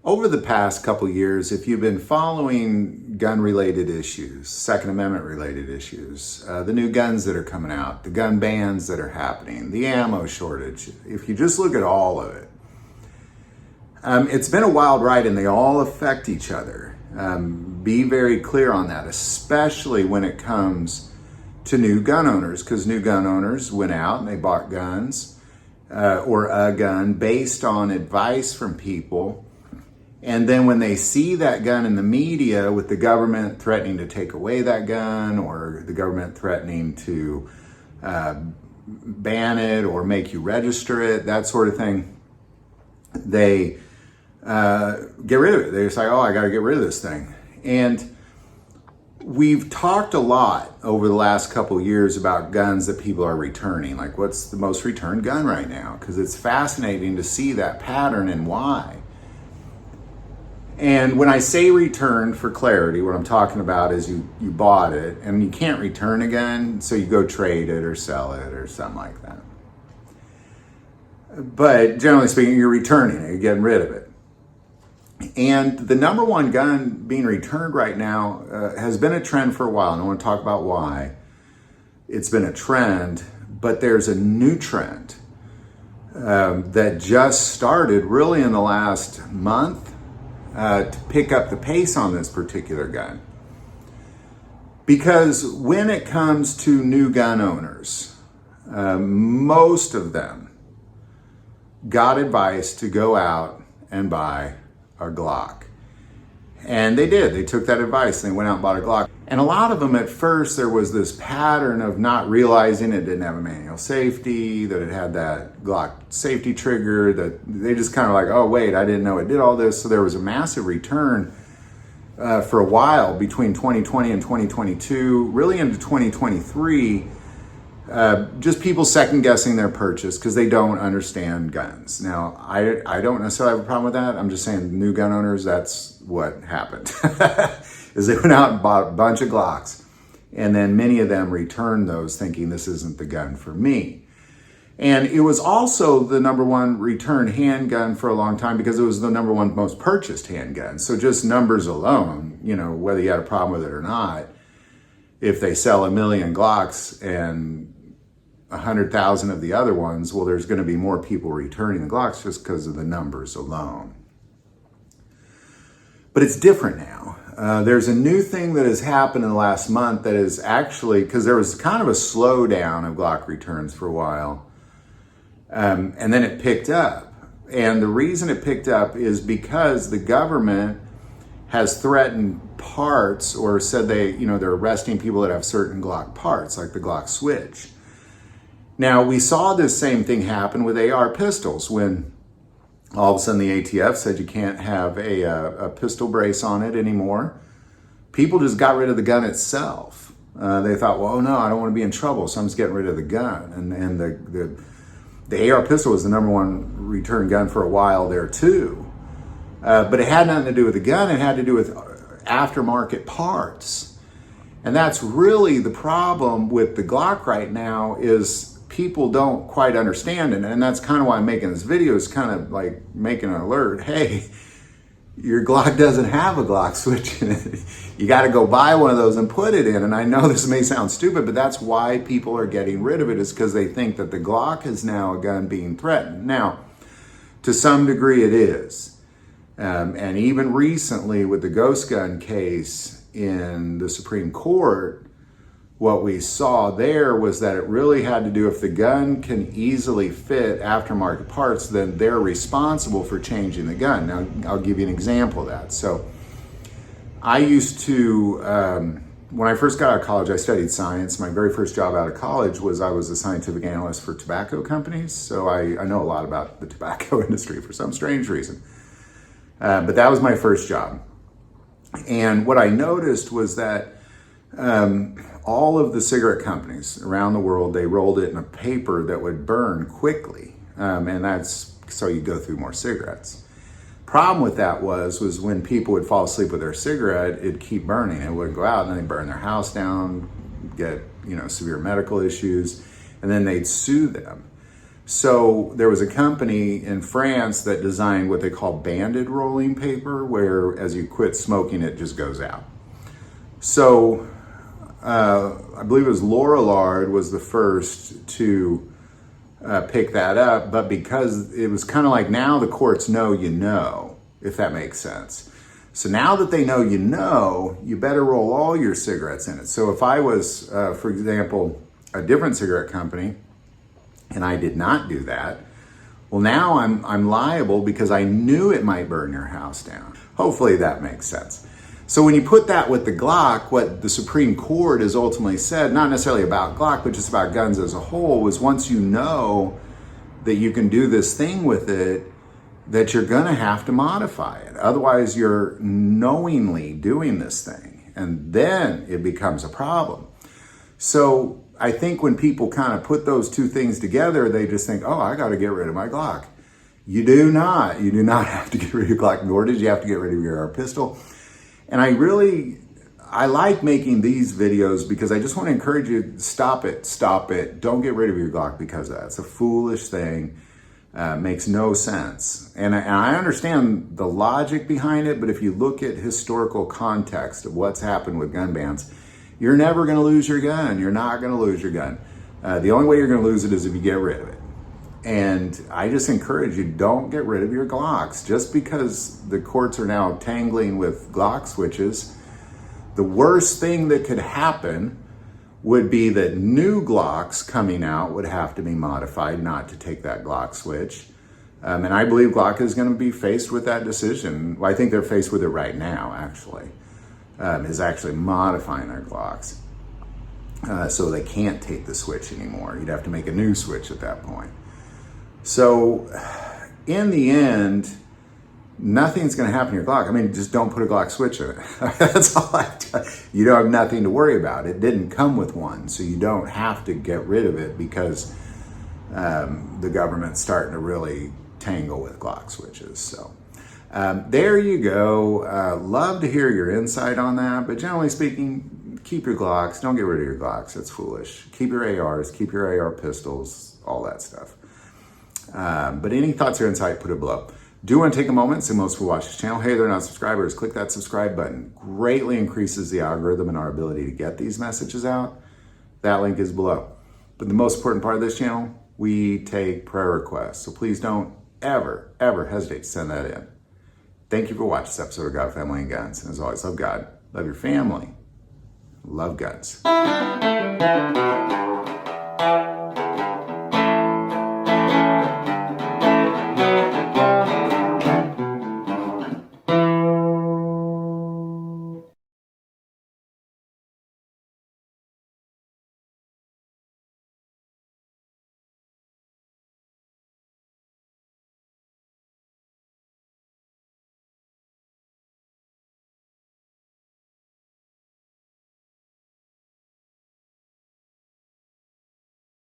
Over the past couple years, if you've been following gun-related issues, Second Amendment-related issues, the new guns that are coming out, the gun bans that are happening, the ammo shortage, if you just look at all of it, it's been a wild ride and they all affect each other. Be very clear on that, especially when it comes to new gun owners, because new gun owners went out and they bought guns or a gun based on advice from people. And then when they see that gun in the media with the government threatening to take away that gun or the government threatening to ban it or make you register it, that sort of thing, they get rid of it. They say, oh, I got to get rid of this thing. And we've talked a lot over the last couple of years about guns that people are returning. Like, what's the most returned gun right now? Because it's fascinating to see that pattern and why. And when I say returned, for clarity, what I'm talking about is you bought it and you can't return a gun, so you go trade it or sell it or something like that. But generally speaking, you're returning it, you're getting rid of it. And the number one gun being returned right now has been a trend for a while, and I want to talk about why. It's been a trend, but there's a new trend that just started really in the last month to pick up the pace on this particular gun. Because when it comes to new gun owners, most of them got advice to go out and buy a Glock. And they did. They took that advice and they went out and bought a Glock. And a lot of them at first, there was this pattern of not realizing it didn't have a manual safety, that it had that Glock safety trigger, that they just kind of like, oh wait, I didn't know it did all this. So there was a massive return for a while between 2020 and 2022, really into 2023, just people second guessing their purchase because they don't understand guns. Now, I don't necessarily have a problem with that. I'm just saying new gun owners, that's what happened. Is they went out and bought a bunch of Glocks, and then many of them returned those thinking this isn't the gun for me. And it was also the number one returned handgun for a long time because it was the number one most purchased handgun. So just numbers alone, you know, whether you had a problem with it or not, if they sell 1 million Glocks and 100,000 of the other ones, well, there's going to be more people returning the Glocks just because of the numbers alone. But it's different now. There's a new thing that has happened in the last month that is actually, because there was kind of a slowdown of Glock returns for a while, and then it picked up. And the reason it picked up is because the government has threatened parts or said they're arresting people that have certain Glock parts, like the Glock switch. Now, we saw this same thing happen with AR pistols when all of a sudden the ATF said you can't have a pistol brace on it anymore. People just got rid of the gun itself. They thought, well, no, I don't want to be in trouble, so I'm just getting rid of the gun. And the AR pistol was the number one return gun for a while there too. But it had nothing to do with the gun. It had to do with aftermarket parts. And that's really the problem with the Glock right now is people don't quite understand it. And that's kind of why I'm making this video, is kind of like making an alert. Hey, your Glock doesn't have a Glock switch in it. You got to go buy one of those and put it in. And I know this may sound stupid, but that's why people are getting rid of it, is because they think that the Glock is now a gun being threatened. Now, to some degree it is. And even recently with the ghost gun case in the Supreme Court, what we saw there was that it really had to do, if the gun can easily fit aftermarket parts, then they're responsible for changing the gun. Now, I'll give you an example of that. So I used to, when I first got out of college, I studied science. My very first job out of college was I was a scientific analyst for tobacco companies. So I know a lot about the tobacco industry for some strange reason. But that was my first job. And what I noticed was that all of the cigarette companies around the world, they rolled it in a paper that would burn quickly. And that's so you go through more cigarettes. Problem with that was when people would fall asleep with their cigarette, it'd keep burning. It wouldn't go out, and then they'd burn their house down, get severe medical issues, and then they'd sue them. So there was a company in France that designed what they call banded rolling paper, where as you quit smoking, it just goes out. So I believe it was Lorillard was the first to pick that up, but because it was kind of like, now the courts know you know, if that makes sense. So now that they know you better roll all your cigarettes in it. So if I was, for example, a different cigarette company, and I did not do that, well, now I'm liable because I knew it might burn your house down. Hopefully that makes sense. So when you put that with the Glock, what the Supreme Court has ultimately said, not necessarily about Glock, but just about guns as a whole, was once you know that you can do this thing with it, that you're gonna have to modify it. Otherwise, you're knowingly doing this thing, and then it becomes a problem. So I think when people kind of put those two things together, they just think, oh, I got to get rid of my Glock. You do not have to get rid of your Glock, nor did you have to get rid of your AR pistol. And I like making these videos because I just want to encourage you, stop it. Don't get rid of your Glock because of that. It's a foolish thing. Makes no sense. And I understand the logic behind it, but if you look at historical context of what's happened with gun bans, you're never going to lose your gun. You're not going to lose your gun. The only way you're going to lose it is if you get rid of it. And I just encourage you, don't get rid of your Glocks. Just because the courts are now tangling with Glock switches, the worst thing that could happen would be that new Glocks coming out would have to be modified not to take that Glock switch. And I believe Glock is going to be faced with that decision. Well, I think they're faced with it right now, actually. Is actually modifying their Glocks so they can't take the switch anymore. You'd have to make a new switch at that point. So in the end, nothing's going to happen to your Glock. I mean, just don't put a Glock switch in it. That's all I tell you. You don't have nothing to worry about. It didn't come with one, so you don't have to get rid of it because the government's starting to really tangle with Glock switches. So there you go. Love to hear your insight on that, but generally speaking, keep your Glocks. Don't get rid of your Glocks. That's foolish. Keep your ARs, keep your AR pistols, all that stuff. But any thoughts or insight, put it below. Do want to take a moment, so most who watch this channel, hey, they're not subscribers, click that subscribe button. Greatly increases the algorithm and our ability to get these messages out. That link is below. But the most important part of this channel, we take prayer requests. So please don't ever hesitate to send that in. Thank you for watching this episode of God, Family, and Guns. And as always, love God, love your family, love guns.